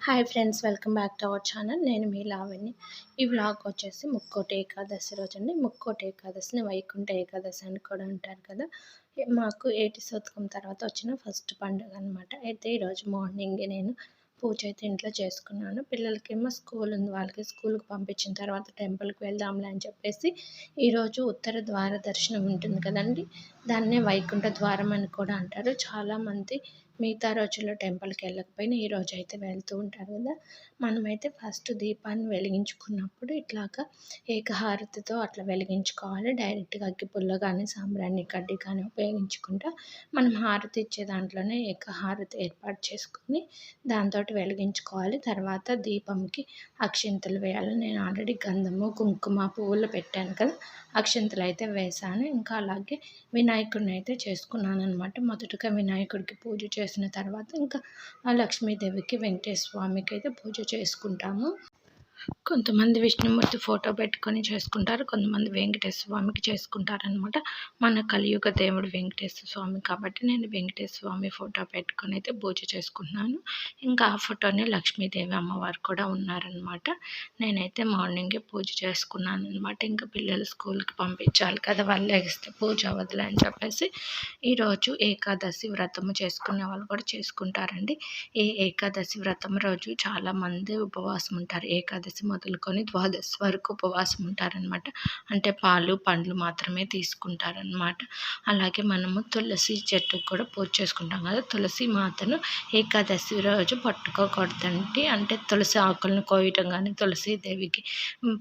Hi friends, welcome back to our channel. నేను మీ లావణ్య. ఈ vlog వచ్చేసి ముక్కోటి ఏకాదశి రోజు అండి. ముక్కోటి ఏకాదశిని వైకుంఠ ఏకాదశి అని కూడా అంటారు కదా. మాకు ఏటి శతకం తర్వాత వచ్చిన ఫస్ట్ పండుగ అనమాట. అయితే ఈరోజు మార్నింగ్ నేను పూజ అయితే ఇంట్లో చేసుకున్నాను. పిల్లలకేమో స్కూల్ ఉంది, వాళ్ళకి స్కూల్కి పంపించిన తర్వాత టెంపుల్కి వెళ్దాంలే అని చెప్పేసి ఈరోజు ఉత్తర ద్వార దర్శనం ఉంటుంది కదండి. దాన్నే వైకుంఠ ద్వారం అని కూడా అంటారు. చాలామంది మిగతా రోజుల్లో టెంపుల్కి వెళ్ళకపోయినా ఈరోజు అయితే వెళ్తూ ఉంటారు కదా. మనమైతే ఫస్ట్ దీపాన్ని వెలిగించుకున్నప్పుడు ఇట్లాగా ఏకహారతితో అట్లా వెలిగించుకోవాలి. డైరెక్ట్గా అగ్గిపుల్ల కానీ సాంబ్రాణి కడ్డీ కానీ ఉపయోగించుకుంటా మనం హారతి ఇచ్చే దాంట్లోనే ఏకహారతి ఏర్పాటు చేసుకొని దాంతో వెలిగించుకోవాలి. తర్వాత దీపంకి అక్షింతలు వేయాలి. నేను ఆల్రెడీ గంధము కుంకుమ పువ్వులు పెట్టాను కదా, అక్షింతలు అయితే వేశాను. ఇంకా అలాగే వినాయకుడిని అయితే చేసుకున్నాను అనమాట. మొదటగా వినాయకుడికి పూజ చేసిన తర్వాత ఇంకా లక్ష్మీదేవికి వెంకటేశ్వర స్వామికి అయితే పూజ చేసుకుంటాము. కొంతమంది విష్ణుమూర్తి ఫోటో పెట్టుకొని చేసుకుంటారు, కొంతమంది వెంకటేశ్వర స్వామికి చేసుకుంటారనమాట. మన కలియుగ దేవుడు వెంకటేశ్వర స్వామి కాబట్టి నేను వెంకటేశ్వర స్వామి ఫోటో పెట్టుకొని అయితే పూజ చేసుకుంటున్నాను. ఇంకా ఆ ఫోటోని లక్ష్మీదేవి అమ్మవారు కూడా ఉన్నారనమాట. నేనైతే మార్నింగే పూజ చేసుకున్నాను అనమాట. ఇంకా పిల్లలు స్కూల్కి పంపించాలి కదా, వాళ్ళు లెగిస్తే పూజ అవ్వదులే అని చెప్పేసి ఈరోజు ఏకాదశి వ్రతము చేసుకునే వాళ్ళు కూడా చేసుకుంటారండి. ఈ ఏకాదశి వ్రతం రోజు చాలామంది ఉపవాసం ఉంటారు. ఏకాదశి మొదలుకొని ద్వాదశి వరకు ఉపవాసం ఉంటారనమాట. అంటే పాలు పండ్లు మాత్రమే తీసుకుంటారనమాట. అలాగే మనము తులసి చెట్టుకు కూడా పూజ చేసుకుంటాం కదా. తులసి మాతను ఏకాదశి రోజు పట్టుకోకూడదండి. అంటే తులసి ఆకులను కోయటం కానీ తులసీదేవికి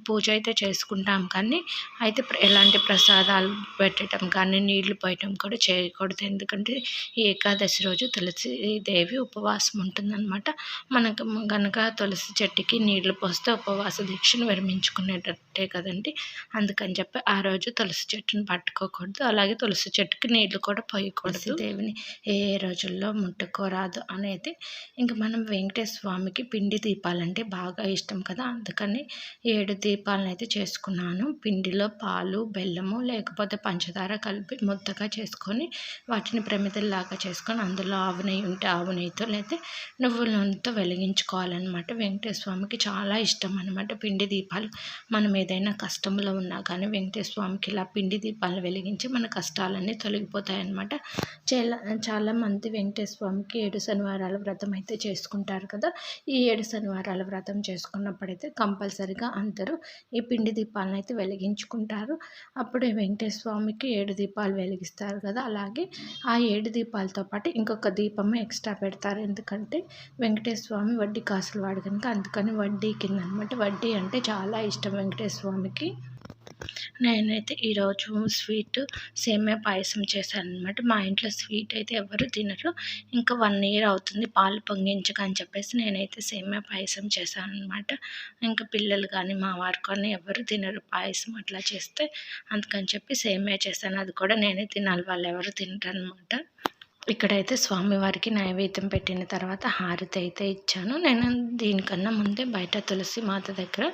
పూజ అయితే చేసుకుంటాం, కానీ అయితే ఎలాంటి ప్రసాదాలు పెట్టడం కానీ నీళ్లు పోయటం కూడా చేయకూడదు. ఎందుకంటే ఈ ఏకాదశి రోజు తులసీదేవి ఉపవాసం ఉంటుందన్నమాట. మనకు కనుక తులసి చెట్టుకి నీళ్లు పోస్తే ఉపవాస దీక్షను విరమించుకునేటట్టే కదండి. అందుకని చెప్పి ఆ రోజు తులసి చెట్టును పట్టుకోకూడదు. అలాగే తులసి చెట్టుకి నీళ్లు కూడా పోయకూడదు. దేవిని ఏ రోజుల్లో ముట్టుకోరాదు అనేది. ఇంకా మనం వెంకటేశ్వర స్వామికి పిండి దీపాలంటే బాగా ఇష్టం కదా, అందుకని 7 దీపాలను అయితే చేసుకున్నాను. పిండిలో పాలు బెల్లము లేకపోతే పంచదార కలిపి ముద్దగా చేసుకొని వాటిని ప్రమిదల్లాగా చేసుకొని అందులో ఆవు నెయ్యి ఉంటే ఆవు నెయ్యితో లేకపోతే నువ్వుల నూనెతో వెలిగించుకోవాలన్నమాట. వెంకటేశ్వర స్వామికి చాలా ఇష్టం అనమాట పిండి దీపాలు. మనం ఏదైనా కష్టంలో ఉన్నా కానీ వెంకటేశ్వర స్వామికి ఇలా పిండి దీపాలను వెలిగించి మన కష్టాలన్నీ తొలగిపోతాయి అన్నమాట. చాలామంది వెంకటేశ్వర స్వామికి 7 శనివారాల వ్రతం అయితే చేసుకుంటారు కదా. ఈ 7 శనివారాల వ్రతం చేసుకున్నప్పుడైతే కంపల్సరిగా అందరూ ఈ పిండి దీపాలను అయితే వెలిగించుకుంటారు. అప్పుడే వెంకటేశ్వర స్వామికి 7 దీపాలు వెలిగిస్తారు కదా. అలాగే ఆ 7 దీపాలతో పాటు ఇంకొక దీపము ఎక్స్ట్రా పెడతారు. ఎందుకంటే వెంకటేశ్వర స్వామి వడ్డీ కాసులు వాడు కనుక, అందుకని వడ్డీ కింద అనమాట. వడ్డీ అంటే చాలా ఇష్టం వెంకటేశ్వర స్వామికి. నేనైతే ఈరోజు స్వీట్ సేమియా పాయసం చేశాను అనమాట. మా ఇంట్లో స్వీట్ అయితే ఎవరు తినరు. ఇంకా 1 ఇయర్ అవుతుంది పాలు పొంగించక అని చెప్పేసి నేనైతే సేమియా పాయసం చేశాను అనమాట. ఇంకా పిల్లలు కానీ మా వారు కానీ ఎవరు తినరు పాయసం అట్లా చేస్తే, అందుకని చెప్పి సేమియా చేశాను. అది కూడా నేనే తినాలి, వాళ్ళు ఎవరు తినరు అనమాట. ఇక్కడైతే స్వామివారికి నైవేద్యం పెట్టిన తర్వాత హారతి అయితే ఇచ్చాను. నేను దీనికన్నా ముందే బయట తులసి మాత దగ్గర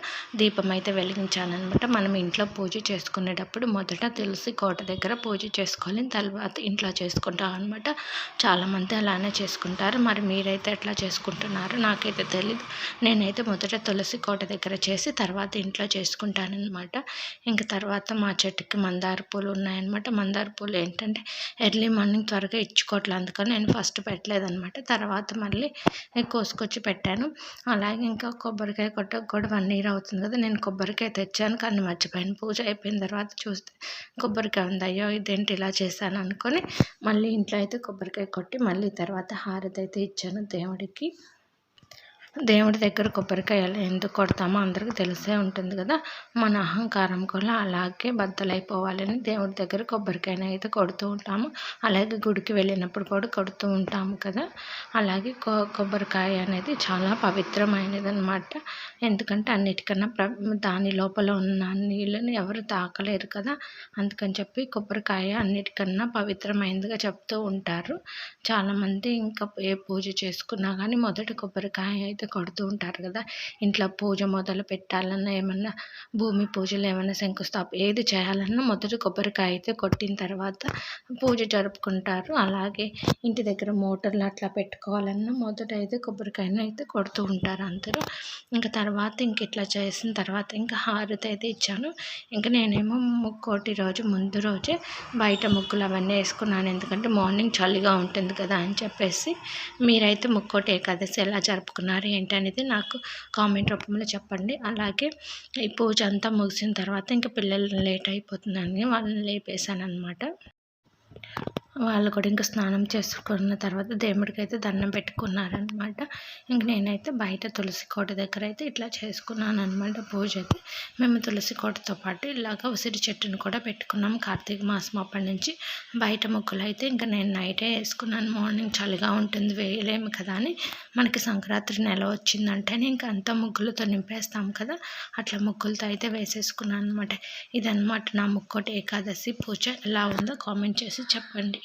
దీపం అయితే వెలిగించాను అనమాట. మనం ఇంట్లో పూజ చేసుకునేటప్పుడు మొదట తులసి కోట దగ్గర పూజ చేసుకోవాలి, తర్వాత ఇంట్లో చేసుకుంటాం అనమాట. చాలామంది అలానే చేసుకుంటారు. మరి మీరైతే ఎట్లా చేసుకుంటున్నారు నాకైతే తెలీదు. నేనైతే మొదట తులసి కోట దగ్గర చేసి తర్వాత ఇంట్లో చేసుకుంటానమాట. ఇంకా తర్వాత మా చెట్టుకి మందార పూలు ఉన్నాయన్నమాట. మందార పూలు ఏంటంటే ఎర్లీ మార్నింగ్ త్వరగా ఇచ్చుకోవట్లేదు, అందుకని నేను ఫస్ట్ పెట్టలేదన్నమాట. తర్వాత మళ్ళీ కోసుకొచ్చి పెట్టాను. అలాగే ఇంకా కొబ్బరికాయ కొట్టక కూడా 1 ఇయర్ అవుతుంది కదా. నేను కొబ్బరికాయ తెచ్చాను కానీ మర్చిపోయాను. పూజ అయిపోయిన తర్వాత చూస్తే కొబ్బరికాయ ఉంది. అయ్యో ఇదేంటి ఇలా చేశాను అనుకొని మళ్ళీ ఇంట్లో అయితే కొబ్బరికాయ కొట్టి మళ్ళీ తర్వాత హారతి అయితే ఇచ్చాను దేవుడికి. దేవుడి దగ్గర కొబ్బరికాయలు ఎందుకు కొడతామో అందరికీ తెలిసే ఉంటుంది కదా. మన అహంకారం కూడా అలాగే బద్దలైపోవాలని దేవుడి దగ్గర కొబ్బరికాయను అయితే కొడుతూ ఉంటాము. అలాగే గుడికి వెళ్ళినప్పుడు కూడా కొడుతూ ఉంటాము కదా. అలాగే కొబ్బరికాయ అనేది చాలా పవిత్రమైనది అనమాట. ఎందుకంటే అన్నిటికన్నా దాని లోపల ఉన్న నీళ్ళని ఎవరు తాకలేరు కదా. అందుకని చెప్పి కొబ్బరికాయ అన్నిటికన్నా పవిత్రమైనదిగా చెప్తూ ఉంటారు చాలామంది. ఇంకా ఏ పూజ చేసుకున్నా కానీ మొదట కొబ్బరికాయ అయితే అయితే కొడుతూ ఉంటారు కదా. ఇంట్లో పూజ మొదలు పెట్టాలన్నా, ఏమన్నా భూమి పూజలు ఏమన్నా శంకుస్థాపన ఏది చేయాలన్నా మొదట కొబ్బరికాయ అయితే కొట్టిన తర్వాత పూజ జరుపుకుంటారు. అలాగే ఇంటి దగ్గర మోటార్లు అట్లా పెట్టుకోవాలన్నా మొదట అయితే కొబ్బరికాయను అయితే కొడుతూ ఉంటారు అందరూ. ఇంకా తర్వాత ఇట్లా చేసిన తర్వాత ఇంకా హారతి అయితే ఇచ్చాను. ఇంకా నేనేమో ముక్కోటి రోజు ముందు రోజే బయట ముగ్గులు అవన్నీ వేసుకున్నాను. ఎందుకంటే మార్నింగ్ చలిగా ఉంటుంది కదా అని చెప్పేసి. మీరైతే ముక్కోటి ఏకాదశి ఎలా జరుపుకున్నారు ఏంటనేది నాకు కామెంట్ రూపంలో చెప్పండి. అలాగే ఈ పూజ అంతా ముగిసిన తర్వాత ఇంకా పిల్లలు లేట్ అయిపోతుందని వాళ్ళని లేపేశాను అనమాట. వాళ్ళు కూడా ఇంకా స్నానం చేసుకున్న తర్వాత దేవుడికైతే దండం పెట్టుకున్నారనమాట. ఇంక నేనైతే బయట తులసి కోట దగ్గర అయితే ఇట్లా చేసుకున్నాను అనమాట పూజ అయితే. మేము తులసి కోటతో పాటు ఇలాగ ఉసిరి చెట్టును కూడా పెట్టుకున్నాం. కార్తీక మాసం అప్పటి నుంచి బయట ముగ్గులు అయితే ఇంకా నేను నైటే వేసుకున్నాను. మార్నింగ్ చలిగా ఉంటుంది వేయలేము కదా అని, మనకి సంక్రాంతి నెల వచ్చిందంటేనే ఇంకా అంతా ముగ్గులతో నింపేస్తాం కదా, అట్లా ముగ్గులతో అయితే వేసేసుకున్నాను అనమాట. ఇదన్నమాట నా ముక్కోటి ఏకాదశి పూజ. ఎలా ఉందో కామెంట్ చేసి చెప్పండి.